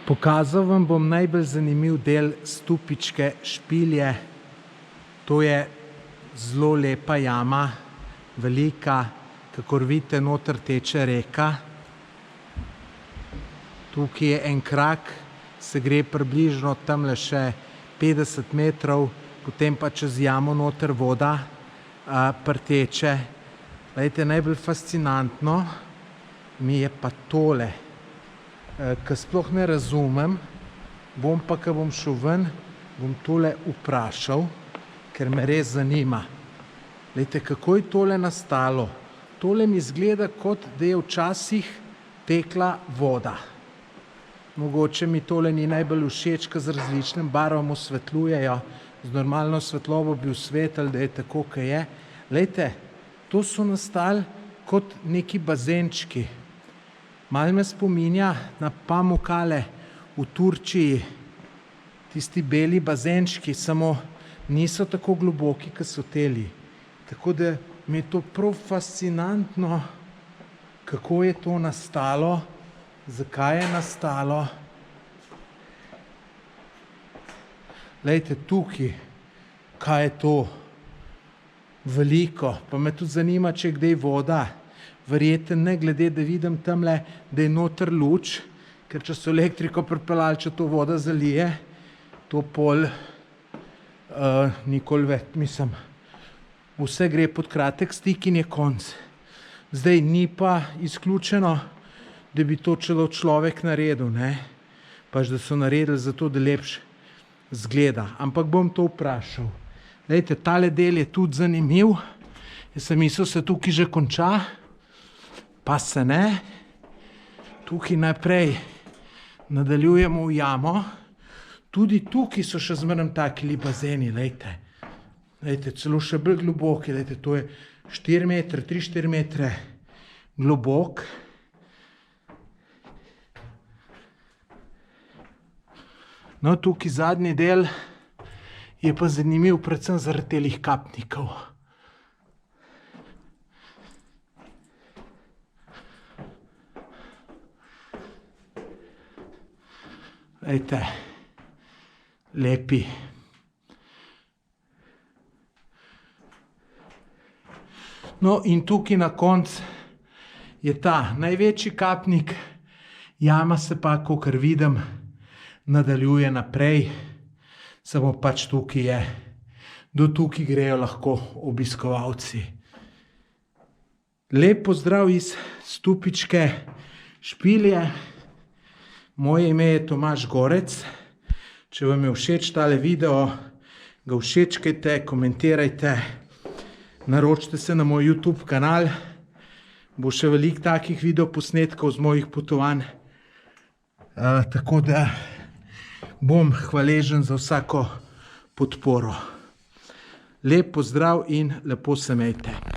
Pokazal vam bom najbolj zanimiv del Stupičke špilje. To je zelo lepa jama, velika, kakor vidite, noter teče reka. Tukaj je en krak, se gre približno tamle še 50 metrov, potem pa čez jamo noter voda prteče. Glejte, najbolj fascinantno mi je pa tole, ko sploh ne razumem, bom pa, ko bom šel ven, bom tole vprašal, ker me res zanima. Glejte, kako je tole nastalo? Tole mi izgleda, kot da je včasih tekla voda. Mogoče mi tole ni najbolj všeč, ker z različnim barvam osvetljujejo. Z normalno svetlobo bi osvetlili, da je tako, kot je. Glejte, to so nastali kot neki bazenčki. Malo me spominja na Pamukkale v Turčiji. Tisti beli bazenčki, samo niso tako globoki, kot so teli. Tako da mi je to prav fascinantno, kako je to nastalo, zakaj je nastalo. Glejte, tukaj, kaj je to? Veliko. Pa me tudi zanima, če je kdaj voda. Verjetno ne, glede, da vidim tamle, da je noter luč, ker če so elektriko pripeljali, če to voda zalije, to pol nikoli več, mislim, vse gre pod kratek stik in je konc. Zdaj ni pa izključeno, da bi to človek naredil, ne? Pač, da so naredili zato, da lepše zgleda. Ampak bom to vprašal. Glejte, tale del je tudi zanimiv. Jaz sem mislil, se tukaj že konča, pa se ne. Tukaj naprej nadaljujemo v jamo. Tudi tukaj so še zmeraj takili bazeni, glejte. Glejte, celo še bolj globoki, glejte, to je 4 metre, 3-4 metre globok. No, tukaj zadnji del je pa zanimiv predvsem zaradi telih kapnikov. Glejte, lepi. No, in tukaj na koncu je ta največji kapnik. Jama se pa, kakor vidim, nadaljuje naprej. Samo pač tukaj je. Do tukaj grejo lahko obiskovalci. Lep pozdrav iz Stupičke špilje. Moje ime je Tomaž Gorec. Če vam je všeč tale video, ga všečkajte, komentirajte. Naročite se na moj YouTube kanal. Bo še veliko takih videoposnetkov z mojih potovanj. Tako da bom hvaležen za vsako podporo. Lep pozdrav in lepo se imejte.